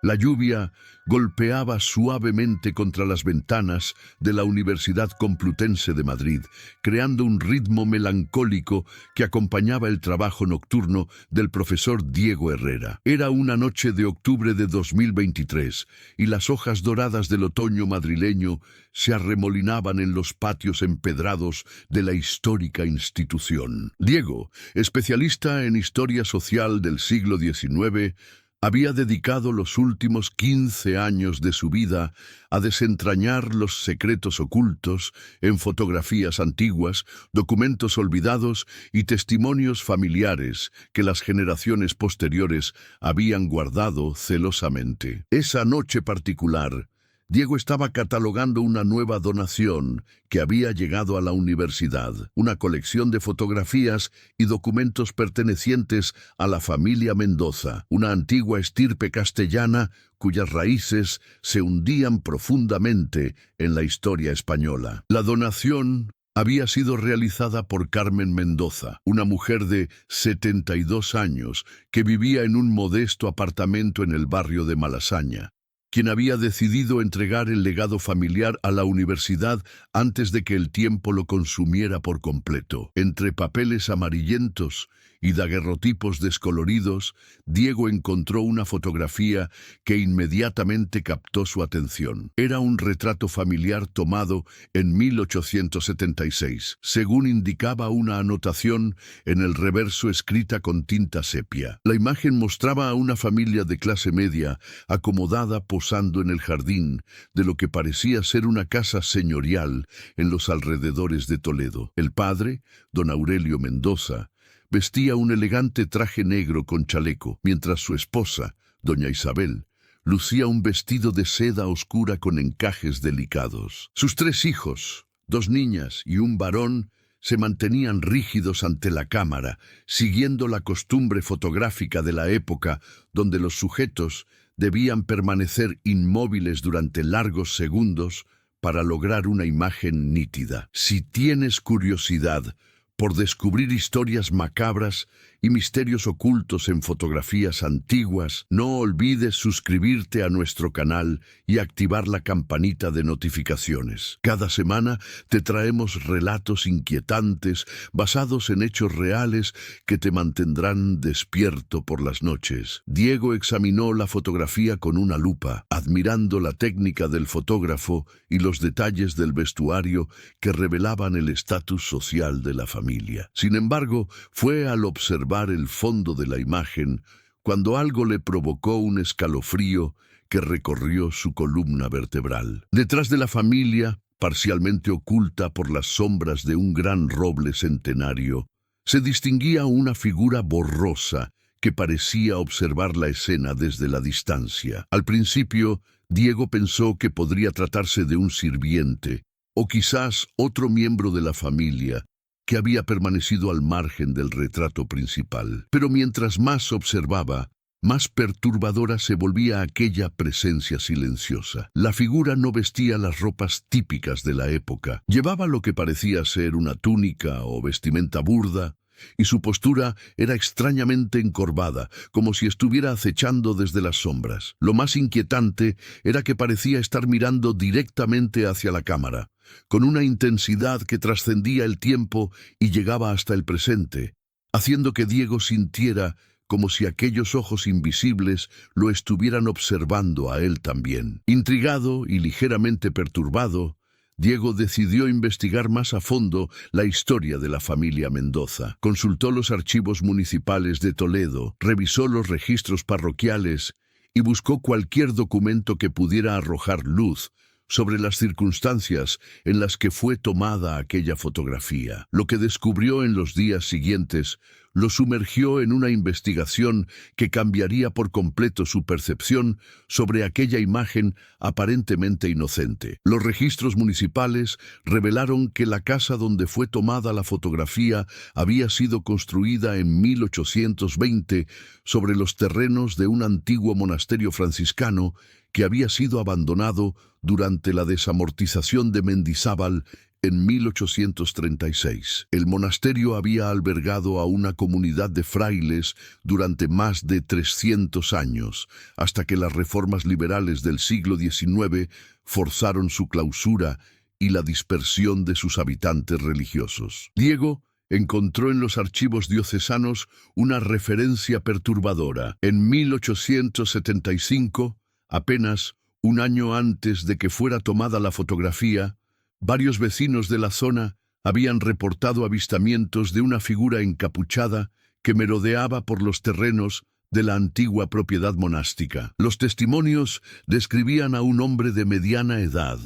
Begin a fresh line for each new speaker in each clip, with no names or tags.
La lluvia golpeaba suavemente contra las ventanas de la Universidad Complutense de Madrid, creando un ritmo melancólico que acompañaba el trabajo nocturno del profesor Diego Herrera. Era una noche de octubre de 2023 y las hojas doradas del otoño madrileño se arremolinaban en los patios empedrados de la histórica institución. Diego, especialista en historia social del siglo XIX, había dedicado los últimos 15 años de su vida a desentrañar los secretos ocultos en fotografías antiguas, documentos olvidados y testimonios familiares que las generaciones posteriores habían guardado celosamente. Esa noche particular, Diego estaba catalogando una nueva donación que había llegado a la universidad, una colección de fotografías y documentos pertenecientes a la familia Mendoza, una antigua estirpe castellana cuyas raíces se hundían profundamente en la historia española. La donación había sido realizada por Carmen Mendoza, una mujer de 72 años que vivía en un modesto apartamento en el barrio de Malasaña, quien había decidido entregar el legado familiar a la universidad antes de que el tiempo lo consumiera por completo. Entre papeles amarillentos y daguerrotipos descoloridos, Diego encontró una fotografía que inmediatamente captó su atención. Era un retrato familiar tomado en 1876, según indicaba una anotación en el reverso escrita con tinta sepia. La imagen mostraba a una familia de clase media acomodada posando en el jardín de lo que parecía ser una casa señorial en los alrededores de Toledo. El padre, don Aurelio Mendoza, vestía un elegante traje negro con chaleco, mientras su esposa, doña Isabel, lucía un vestido de seda oscura con encajes delicados. Sus 3 hijos, 2 niñas y un varón, se mantenían rígidos ante la cámara, siguiendo la costumbre fotográfica de la época donde los sujetos debían permanecer inmóviles durante largos segundos para lograr una imagen nítida. Si tienes curiosidad por descubrir historias macabras y misterios ocultos en fotografías antiguas, no olvides suscribirte a nuestro canal y activar la campanita de notificaciones. Cada semana te traemos relatos inquietantes basados en hechos reales que te mantendrán despierto por las noches. Diego examinó la fotografía con una lupa, admirando la técnica del fotógrafo y los detalles del vestuario que revelaban el estatus social de la familia. Sin embargo, fue al observar el fondo de la imagen cuando algo le provocó un escalofrío que recorrió su columna vertebral. Detrás de la familia, parcialmente oculta por las sombras de un gran roble centenario, se distinguía una figura borrosa que parecía observar la escena desde la distancia. Al principio, Diego pensó que podría tratarse de un sirviente o quizás otro miembro de la familia que había permanecido al margen del retrato principal. Pero mientras más observaba, más perturbadora se volvía aquella presencia silenciosa. La figura no vestía las ropas típicas de la época. Llevaba lo que parecía ser una túnica o vestimenta burda, y su postura era extrañamente encorvada, como si estuviera acechando desde las sombras. Lo más inquietante era que parecía estar mirando directamente hacia la cámara, con una intensidad que trascendía el tiempo y llegaba hasta el presente, haciendo que Diego sintiera como si aquellos ojos invisibles lo estuvieran observando a él también. Intrigado y ligeramente perturbado, Diego decidió investigar más a fondo la historia de la familia Mendoza. Consultó los archivos municipales de Toledo, revisó los registros parroquiales y buscó cualquier documento que pudiera arrojar luz sobre las circunstancias en las que fue tomada aquella fotografía. Lo que descubrió en los días siguientes lo sumergió en una investigación que cambiaría por completo su percepción sobre aquella imagen aparentemente inocente. Los registros municipales revelaron que la casa donde fue tomada la fotografía había sido construida en 1820 sobre los terrenos de un antiguo monasterio franciscano que había sido abandonado durante la desamortización de Mendizábal en 1836. El monasterio había albergado a una comunidad de frailes durante más de 300 años, hasta que las reformas liberales del siglo XIX forzaron su clausura y la dispersión de sus habitantes religiosos. Diego encontró en los archivos diocesanos una referencia perturbadora. En 1875, apenas un año antes de que fuera tomada la fotografía, varios vecinos de la zona habían reportado avistamientos de una figura encapuchada que merodeaba por los terrenos de la antigua propiedad monástica. Los testimonios describían a un hombre de mediana edad,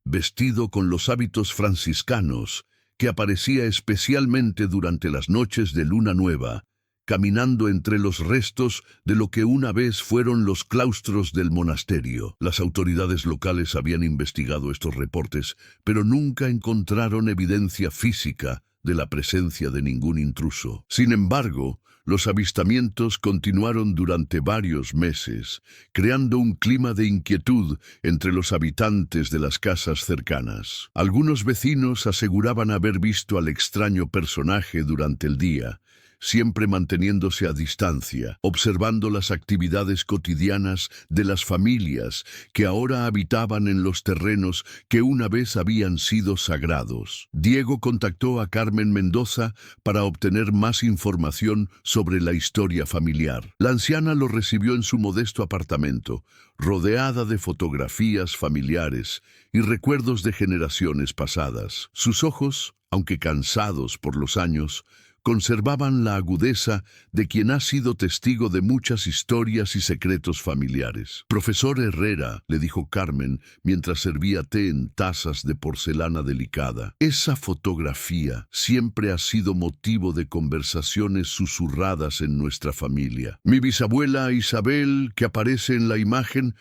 vestido con los hábitos franciscanos, que aparecía especialmente durante las noches de luna nueva, caminando entre los restos de lo que una vez fueron los claustros del monasterio. Las autoridades locales habían investigado estos reportes, pero nunca encontraron evidencia física de la presencia de ningún intruso. Sin embargo, los avistamientos continuaron durante varios meses, creando un clima de inquietud entre los habitantes de las casas cercanas. Algunos vecinos aseguraban haber visto al extraño personaje durante el día, siempre manteniéndose a distancia, observando las actividades cotidianas de las familias que ahora habitaban en los terrenos que una vez habían sido sagrados. Diego contactó a Carmen Mendoza para obtener más información sobre la historia familiar. La anciana lo recibió en su modesto apartamento, rodeada de fotografías familiares y recuerdos de generaciones pasadas. Sus ojos, aunque cansados por los años, conservaban la agudeza de quien ha sido testigo de muchas historias y secretos familiares. «Profesor Herrera», le dijo Carmen mientras servía té en tazas de porcelana delicada, «esa fotografía siempre ha sido motivo de conversaciones susurradas en nuestra familia. Mi bisabuela Isabel, que aparece en la imagen,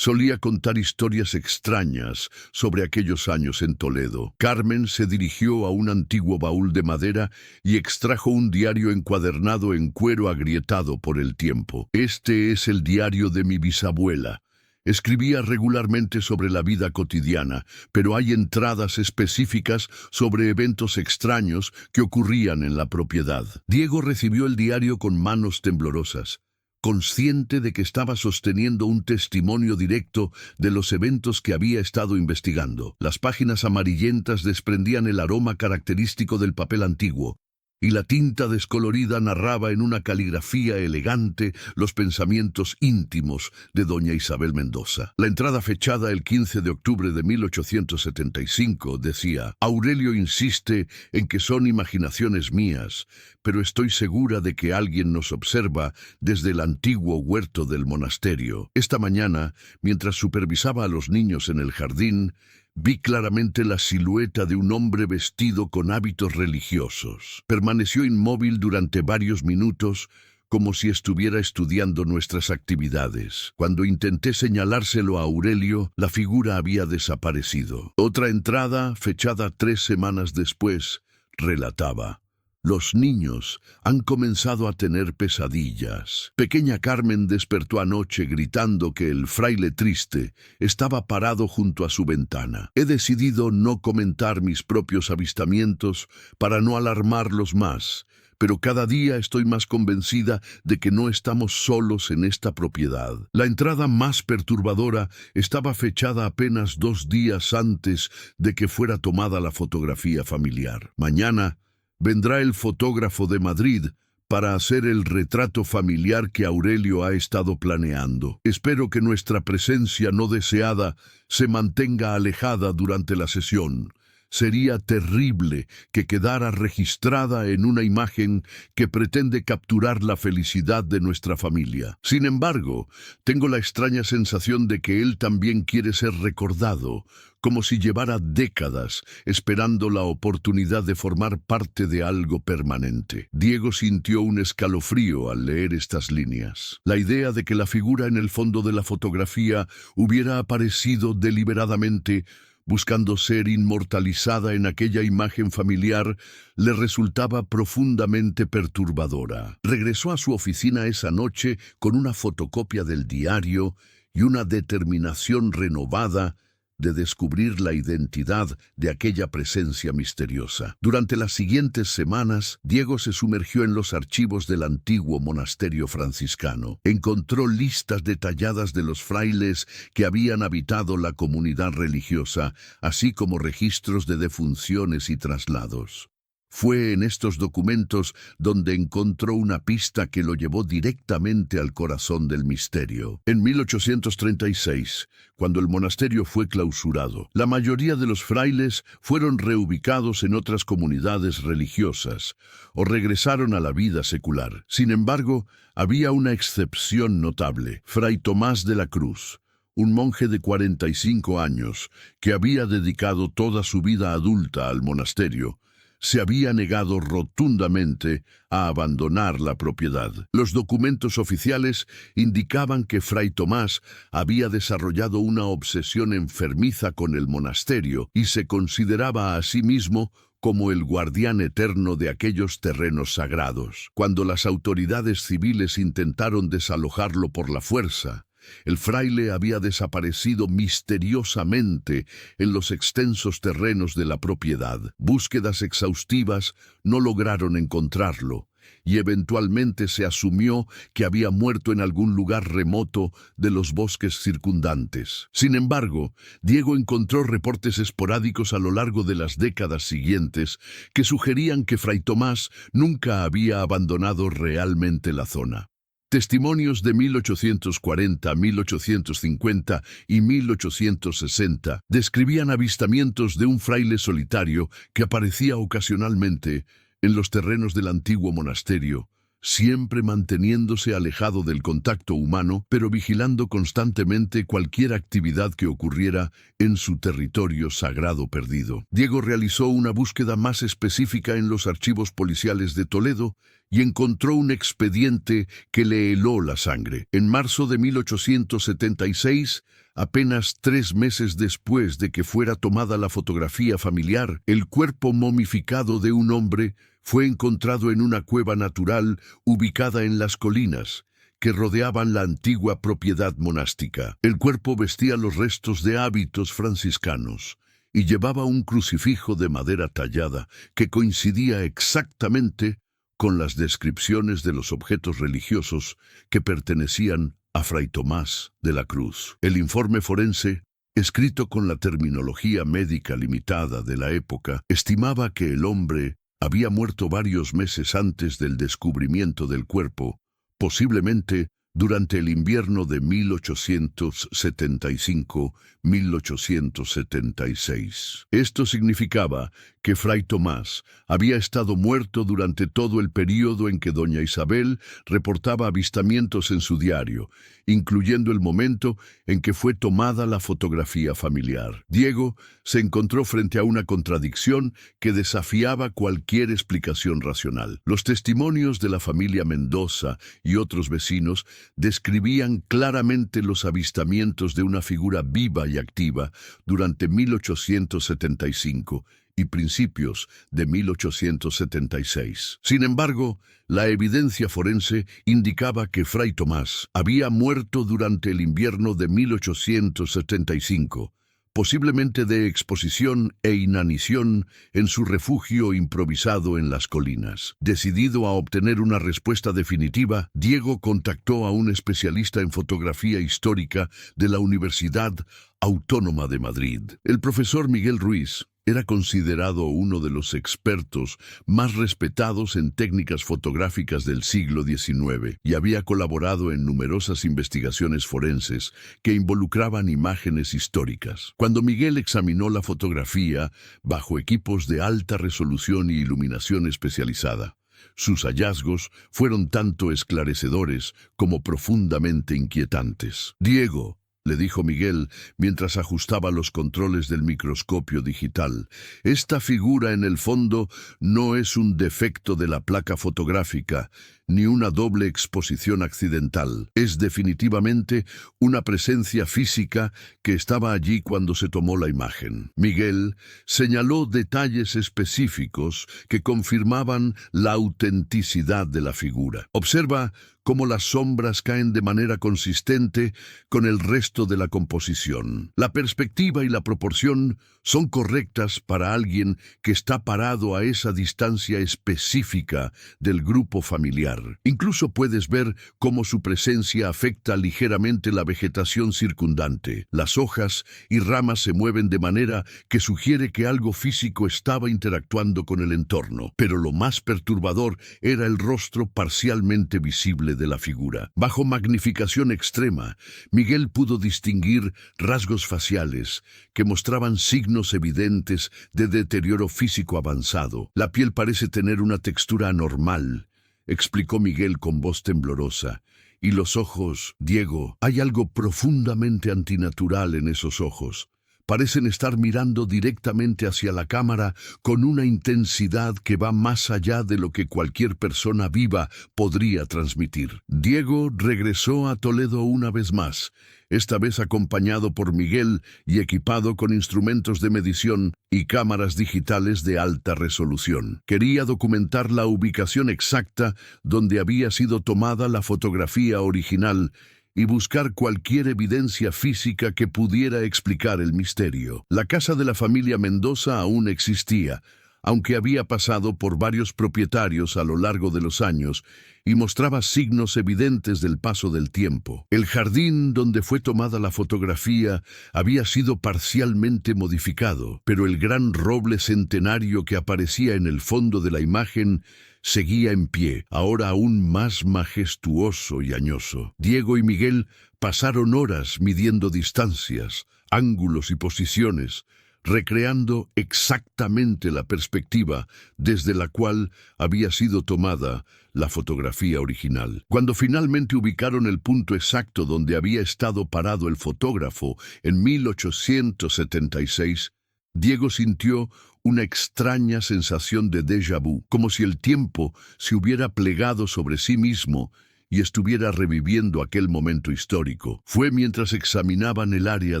solía contar historias extrañas sobre aquellos años en Toledo». Carmen se dirigió a un antiguo baúl de madera y extrajo un diario encuadernado en cuero agrietado por el tiempo. «Este es el diario de mi bisabuela. Escribía regularmente sobre la vida cotidiana, pero hay entradas específicas sobre eventos extraños que ocurrían en la propiedad». Diego recibió el diario con manos temblorosas, consciente de que estaba sosteniendo un testimonio directo de los eventos que había estado investigando. Las páginas amarillentas desprendían el aroma característico del papel antiguo, y la tinta descolorida narraba en una caligrafía elegante los pensamientos íntimos de doña Isabel Mendoza. La entrada, fechada el 15 de octubre de 1875, decía: «Aurelio insiste en que son imaginaciones mías, pero estoy segura de que alguien nos observa desde el antiguo huerto del monasterio. Esta mañana, mientras supervisaba a los niños en el jardín, vi claramente la silueta de un hombre vestido con hábitos religiosos. Permaneció inmóvil durante varios minutos, como si estuviera estudiando nuestras actividades. Cuando intenté señalárselo a Aurelio, la figura había desaparecido». Otra entrada, fechada 3 semanas después, relataba: «Los niños han comenzado a tener pesadillas. Pequeña Carmen despertó anoche gritando que el fraile triste estaba parado junto a su ventana. He decidido no comentar mis propios avistamientos para no alarmarlos más, pero cada día estoy más convencida de que no estamos solos en esta propiedad». La entrada más perturbadora estaba fechada apenas 2 días antes de que fuera tomada la fotografía familiar. «Mañana vendrá el fotógrafo de Madrid para hacer el retrato familiar que Aurelio ha estado planeando. Espero que nuestra presencia no deseada se mantenga alejada durante la sesión. Sería terrible que quedara registrada en una imagen que pretende capturar la felicidad de nuestra familia. Sin embargo, tengo la extraña sensación de que él también quiere ser recordado, como si llevara décadas esperando la oportunidad de formar parte de algo permanente». Diego sintió un escalofrío al leer estas líneas. La idea de que la figura en el fondo de la fotografía hubiera aparecido deliberadamente, buscando ser inmortalizada en aquella imagen familiar, le resultaba profundamente perturbadora. Regresó a su oficina esa noche con una fotocopia del diario y una determinación renovada de descubrir la identidad de aquella presencia misteriosa. Durante las siguientes semanas, Diego se sumergió en los archivos del antiguo monasterio franciscano. Encontró listas detalladas de los frailes que habían habitado la comunidad religiosa, así como registros de defunciones y traslados. Fue en estos documentos donde encontró una pista que lo llevó directamente al corazón del misterio. En 1836, cuando el monasterio fue clausurado, la mayoría de los frailes fueron reubicados en otras comunidades religiosas o regresaron a la vida secular. Sin embargo, había una excepción notable: Fray Tomás de la Cruz, un monje de 45 años que había dedicado toda su vida adulta al monasterio. Se había negado rotundamente a abandonar la propiedad. Los documentos oficiales indicaban que Fray Tomás había desarrollado una obsesión enfermiza con el monasterio y se consideraba a sí mismo como el guardián eterno de aquellos terrenos sagrados. Cuando las autoridades civiles intentaron desalojarlo por la fuerza, el fraile había desaparecido misteriosamente en los extensos terrenos de la propiedad. Búsquedas exhaustivas no lograron encontrarlo, y eventualmente se asumió que había muerto en algún lugar remoto de los bosques circundantes. Sin embargo, Diego encontró reportes esporádicos a lo largo de las décadas siguientes que sugerían que Fray Tomás nunca había abandonado realmente la zona. Testimonios de 1840, 1850 y 1860 describían avistamientos de un fraile solitario que aparecía ocasionalmente en los terrenos del antiguo monasterio, siempre manteniéndose alejado del contacto humano, pero vigilando constantemente cualquier actividad que ocurriera en su territorio sagrado perdido. Diego realizó una búsqueda más específica en los archivos policiales de Toledo y encontró un expediente que le heló la sangre. En marzo de 1876, apenas 3 meses después de que fuera tomada la fotografía familiar, el cuerpo momificado de un hombre fue encontrado en una cueva natural ubicada en las colinas que rodeaban la antigua propiedad monástica. El cuerpo vestía los restos de hábitos franciscanos y llevaba un crucifijo de madera tallada que coincidía exactamente con las descripciones de los objetos religiosos que pertenecían a Fray Tomás de la Cruz. El informe forense, escrito con la terminología médica limitada de la época, estimaba que el hombre había muerto varios meses antes del descubrimiento del cuerpo, posiblemente durante el invierno de 1875-1876. Esto significaba que Fray Tomás había estado muerto durante todo el período en que doña Isabel reportaba avistamientos en su diario, incluyendo el momento en que fue tomada la fotografía familiar. Diego se encontró frente a una contradicción que desafiaba cualquier explicación racional. Los testimonios de la familia Mendoza y otros vecinos describían claramente los avistamientos de una figura viva y activa durante 1875 y principios de 1876. Sin embargo, la evidencia forense indicaba que Fray Tomás había muerto durante el invierno de 1875, posiblemente de exposición e inanición en su refugio improvisado en las colinas. Decidido a obtener una respuesta definitiva, Diego contactó a un especialista en fotografía histórica de la Universidad Autónoma de Madrid. El profesor Miguel Ruiz era considerado uno de los expertos más respetados en técnicas fotográficas del siglo XIX y había colaborado en numerosas investigaciones forenses que involucraban imágenes históricas. Cuando Miguel examinó la fotografía bajo equipos de alta resolución y iluminación especializada, sus hallazgos fueron tanto esclarecedores como profundamente inquietantes. «Diego», le dijo Miguel mientras ajustaba los controles del microscopio digital, «esta figura en el fondo no es un defecto de la placa fotográfica, ni una doble exposición accidental. Es definitivamente una presencia física que estaba allí cuando se tomó la imagen». Miguel señaló detalles específicos que confirmaban la autenticidad de la figura. «Observa cómo las sombras caen de manera consistente con el resto de la composición. La perspectiva y la proporción son correctas para alguien que está parado a esa distancia específica del grupo familiar. Incluso puedes ver cómo su presencia afecta ligeramente la vegetación circundante. Las hojas y ramas se mueven de manera que sugiere que algo físico estaba interactuando con el entorno. Pero lo más perturbador era el rostro parcialmente visible de la figura. Bajo magnificación extrema, Miguel pudo distinguir rasgos faciales que mostraban signos evidentes de deterioro físico avanzado. La piel parece tener una textura anormal, explicó Miguel con voz temblorosa. Y los ojos, Diego, hay algo profundamente antinatural en esos ojos. Parecen estar mirando directamente hacia la cámara con una intensidad que va más allá de lo que cualquier persona viva podría transmitir. Diego regresó a Toledo una vez más, esta vez acompañado por Miguel y equipado con instrumentos de medición y cámaras digitales de alta resolución. Quería documentar la ubicación exacta donde había sido tomada la fotografía original y buscar cualquier evidencia física que pudiera explicar el misterio. La casa de la familia Mendoza aún existía, aunque había pasado por varios propietarios a lo largo de los años y mostraba signos evidentes del paso del tiempo. El jardín donde fue tomada la fotografía había sido parcialmente modificado, pero el gran roble centenario que aparecía en el fondo de la imagen seguía en pie, ahora aún más majestuoso y añoso. Diego y Miguel pasaron horas midiendo distancias, ángulos y posiciones, recreando exactamente la perspectiva desde la cual había sido tomada la fotografía original. Cuando finalmente ubicaron el punto exacto donde había estado parado el fotógrafo en 1876, Diego sintió una extraña sensación de déjà vu, como si el tiempo se hubiera plegado sobre sí mismo y estuviera reviviendo aquel momento histórico. Fue mientras examinaban el área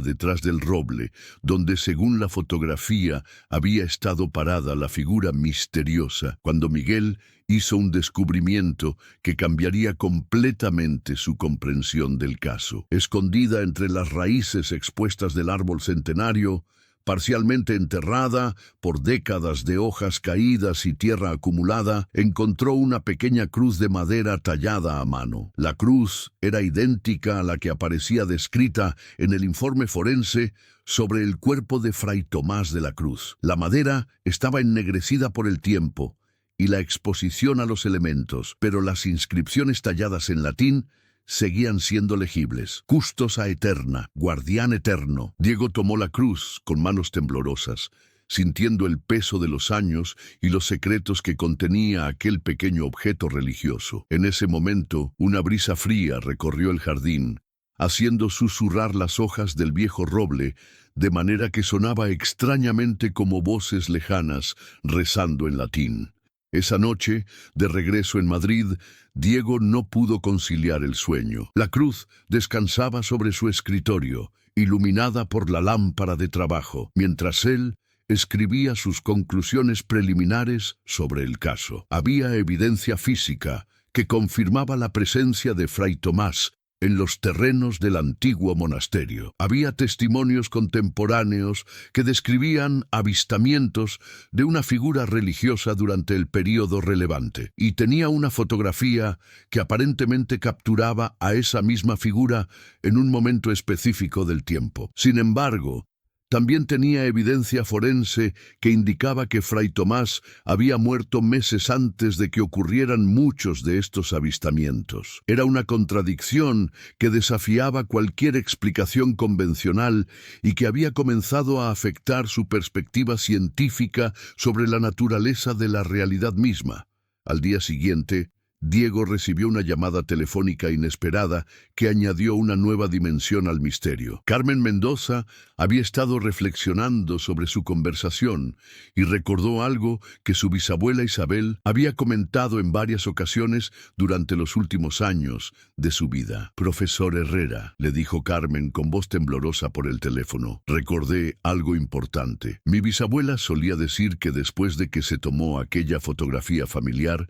detrás del roble, donde según la fotografía había estado parada la figura misteriosa, cuando Miguel hizo un descubrimiento que cambiaría completamente su comprensión del caso. Escondida entre las raíces expuestas del árbol centenario, parcialmente enterrada por décadas de hojas caídas y tierra acumulada, encontró una pequeña cruz de madera tallada a mano. La cruz era idéntica a la que aparecía descrita en el informe forense sobre el cuerpo de Fray Tomás de la Cruz. La madera estaba ennegrecida por el tiempo y la exposición a los elementos, pero las inscripciones talladas en latín seguían siendo legibles. Custos a eterna, guardián eterno. Diego tomó la cruz con manos temblorosas, sintiendo el peso de los años y los secretos que contenía aquel pequeño objeto religioso. En ese momento, una brisa fría recorrió el jardín, haciendo susurrar las hojas del viejo roble, de manera que sonaba extrañamente como voces lejanas rezando en latín. Esa noche, de regreso en Madrid, Diego no pudo conciliar el sueño. La cruz descansaba sobre su escritorio, iluminada por la lámpara de trabajo, mientras él escribía sus conclusiones preliminares sobre el caso. Había evidencia física que confirmaba la presencia de Fray Tomás en los terrenos del antiguo monasterio. Había testimonios contemporáneos que describían avistamientos de una figura religiosa durante el período relevante, y tenía una fotografía que aparentemente capturaba a esa misma figura en un momento específico del tiempo. Sin embargo, también tenía evidencia forense que indicaba que Fray Tomás había muerto meses antes de que ocurrieran muchos de estos avistamientos. Era una contradicción que desafiaba cualquier explicación convencional y que había comenzado a afectar su perspectiva científica sobre la naturaleza de la realidad misma. Al día siguiente, Diego recibió una llamada telefónica inesperada que añadió una nueva dimensión al misterio. Carmen Mendoza había estado reflexionando sobre su conversación y recordó algo que su bisabuela Isabel había comentado en varias ocasiones durante los últimos años de su vida. «Profesor Herrera», le dijo Carmen con voz temblorosa por el teléfono, «recordé algo importante. Mi bisabuela solía decir que después de que se tomó aquella fotografía familiar,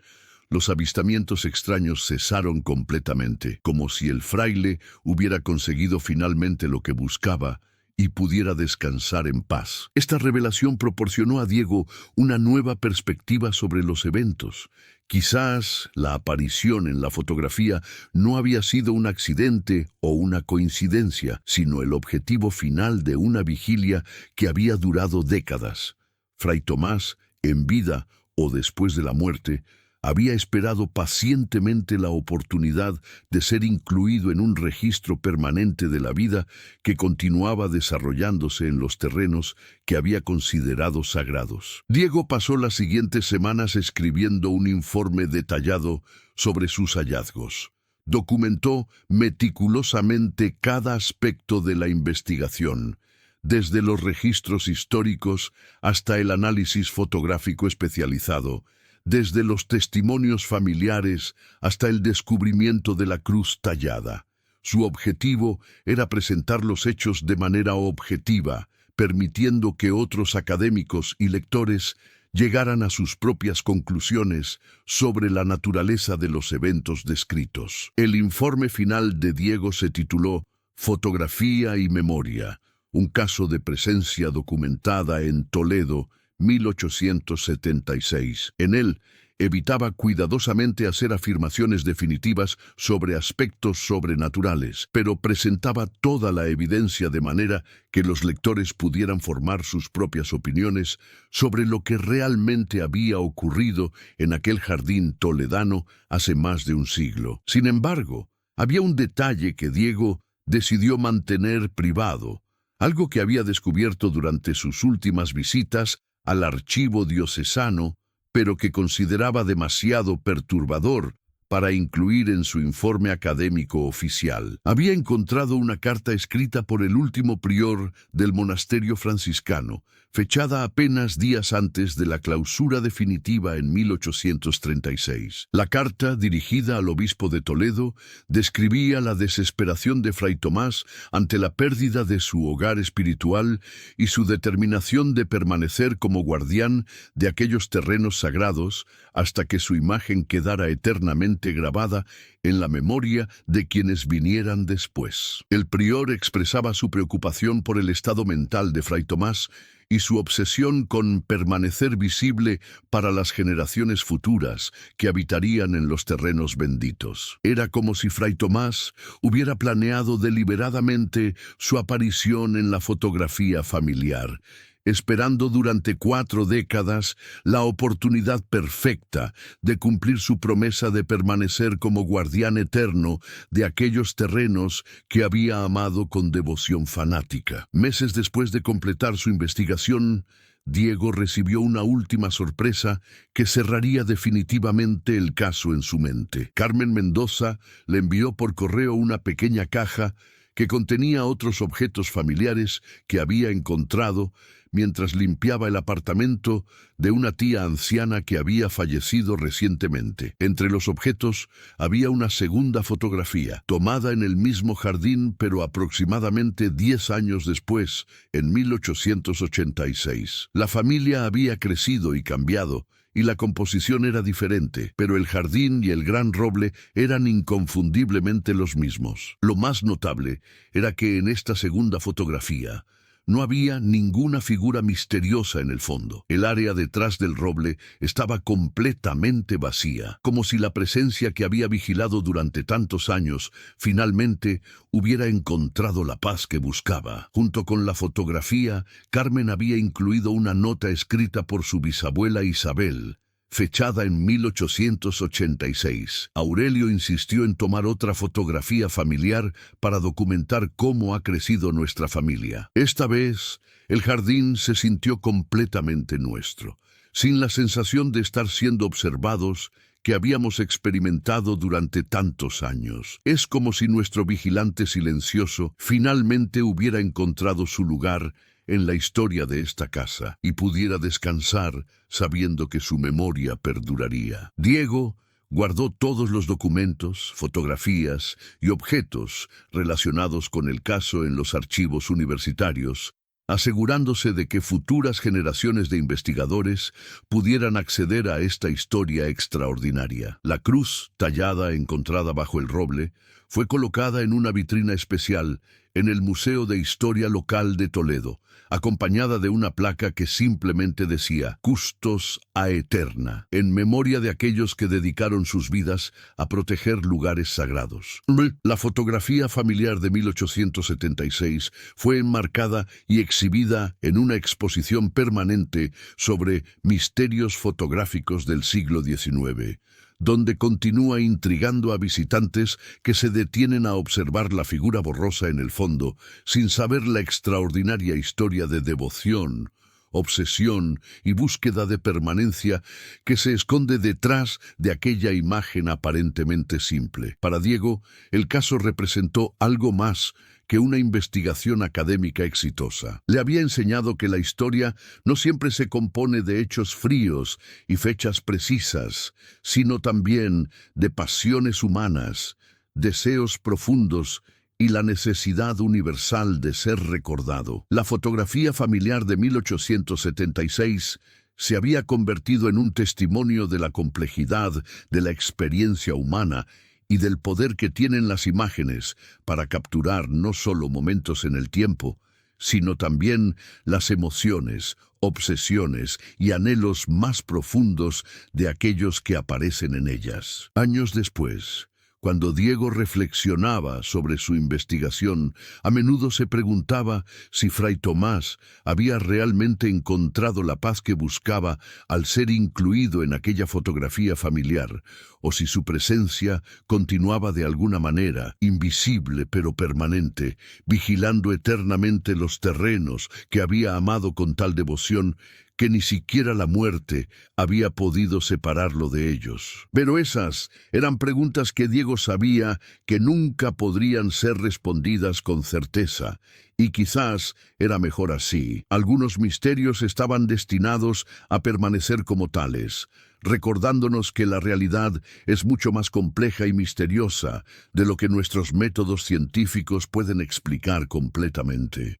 los avistamientos extraños cesaron completamente, como si el fraile hubiera conseguido finalmente lo que buscaba y pudiera descansar en paz. Esta revelación proporcionó a Diego una nueva perspectiva sobre los eventos. Quizás la aparición en la fotografía no había sido un accidente o una coincidencia, sino el objetivo final de una vigilia que había durado décadas. Fray Tomás, en vida o después de la muerte, había esperado pacientemente la oportunidad de ser incluido en un registro permanente de la vida que continuaba desarrollándose en los terrenos que había considerado sagrados. Diego pasó las siguientes semanas escribiendo un informe detallado sobre sus hallazgos. Documentó meticulosamente cada aspecto de la investigación, desde los registros históricos hasta el análisis fotográfico especializado, desde los testimonios familiares hasta el descubrimiento de la cruz tallada. Su objetivo era presentar los hechos de manera objetiva, permitiendo que otros académicos y lectores llegaran a sus propias conclusiones sobre la naturaleza de los eventos descritos. El informe final de Diego se tituló Fotografía y Memoria, un caso de presencia documentada en Toledo, 1876. En él, evitaba cuidadosamente hacer afirmaciones definitivas sobre aspectos sobrenaturales, pero presentaba toda la evidencia de manera que los lectores pudieran formar sus propias opiniones sobre lo que realmente había ocurrido en aquel jardín toledano hace más de un siglo. Sin embargo, había un detalle que Diego decidió mantener privado, algo que había descubierto durante sus últimas visitas al archivo diocesano, pero que consideraba demasiado perturbador para incluir en su informe académico oficial. Había encontrado una carta escrita por el último prior del monasterio franciscano, fechada apenas días antes de la clausura definitiva en 1836. La carta, dirigida al obispo de Toledo, describía la desesperación de Fray Tomás ante la pérdida de su hogar espiritual y su determinación de permanecer como guardián de aquellos terrenos sagrados hasta que su imagen quedara eternamente grabada en la memoria de quienes vinieran después. El prior expresaba su preocupación por el estado mental de Fray Tomás y su obsesión con permanecer visible para las generaciones futuras que habitarían en los terrenos benditos. Era como si Fray Tomás hubiera planeado deliberadamente su aparición en la fotografía familiar, esperando durante 4 décadas la oportunidad perfecta de cumplir su promesa de permanecer como guardián eterno de aquellos terrenos que había amado con devoción fanática. Meses después de completar su investigación, Diego recibió una última sorpresa que cerraría definitivamente el caso en su mente. Carmen Mendoza le envió por correo una pequeña caja que contenía otros objetos familiares que había encontrado mientras limpiaba el apartamento de una tía anciana que había fallecido recientemente. Entre los objetos había una segunda fotografía, tomada en el mismo jardín, pero aproximadamente 10 años después, en 1886. La familia había crecido y cambiado, y la composición era diferente, pero el jardín y el gran roble eran inconfundiblemente los mismos. Lo más notable era que en esta segunda fotografía no había ninguna figura misteriosa en el fondo. El área detrás del roble estaba completamente vacía, como si la presencia que había vigilado durante tantos años finalmente hubiera encontrado la paz que buscaba. Junto con la fotografía, Carmen había incluido una nota escrita por su bisabuela Isabel, fechada en 1886. Aurelio insistió en tomar otra fotografía familiar para documentar cómo ha crecido nuestra familia. Esta vez, el jardín se sintió completamente nuestro, sin la sensación de estar siendo observados que habíamos experimentado durante tantos años. Es como si nuestro vigilante silencioso finalmente hubiera encontrado su lugar en la historia de esta casa y pudiera descansar sabiendo que su memoria perduraría. Diego guardó todos los documentos, fotografías y objetos relacionados con el caso en los archivos universitarios, asegurándose de que futuras generaciones de investigadores pudieran acceder a esta historia extraordinaria. La cruz, tallada encontrada bajo el roble, fue colocada en una vitrina especial en el Museo de Historia Local de Toledo, acompañada de una placa que simplemente decía «Custos Aeterna», en memoria de aquellos que dedicaron sus vidas a proteger lugares sagrados. La fotografía familiar de 1876 fue enmarcada y exhibida en una exposición permanente sobre misterios fotográficos del siglo XIX, donde continúa intrigando a visitantes que se detienen a observar la figura borrosa en el fondo, sin saber la extraordinaria historia de devoción, obsesión y búsqueda de permanencia que se esconde detrás de aquella imagen aparentemente simple. Para Diego, el caso representó algo más que una investigación académica exitosa. Le había enseñado que la historia no siempre se compone de hechos fríos y fechas precisas, sino también de pasiones humanas, deseos profundos y la necesidad universal de ser recordado. La fotografía familiar de 1876 se había convertido en un testimonio de la complejidad de la experiencia humana y del poder que tienen las imágenes para capturar no solo momentos en el tiempo, sino también las emociones, obsesiones y anhelos más profundos de aquellos que aparecen en ellas. Años después, cuando Diego reflexionaba sobre su investigación, a menudo se preguntaba si Fray Tomás había realmente encontrado la paz que buscaba al ser incluido en aquella fotografía familiar, o si su presencia continuaba de alguna manera, invisible pero permanente, vigilando eternamente los terrenos que había amado con tal devoción que ni siquiera la muerte había podido separarlo de ellos. Pero esas eran preguntas que Diego sabía que nunca podrían ser respondidas con certeza, y quizás era mejor así. Algunos misterios estaban destinados a permanecer como tales, recordándonos que la realidad es mucho más compleja y misteriosa de lo que nuestros métodos científicos pueden explicar completamente.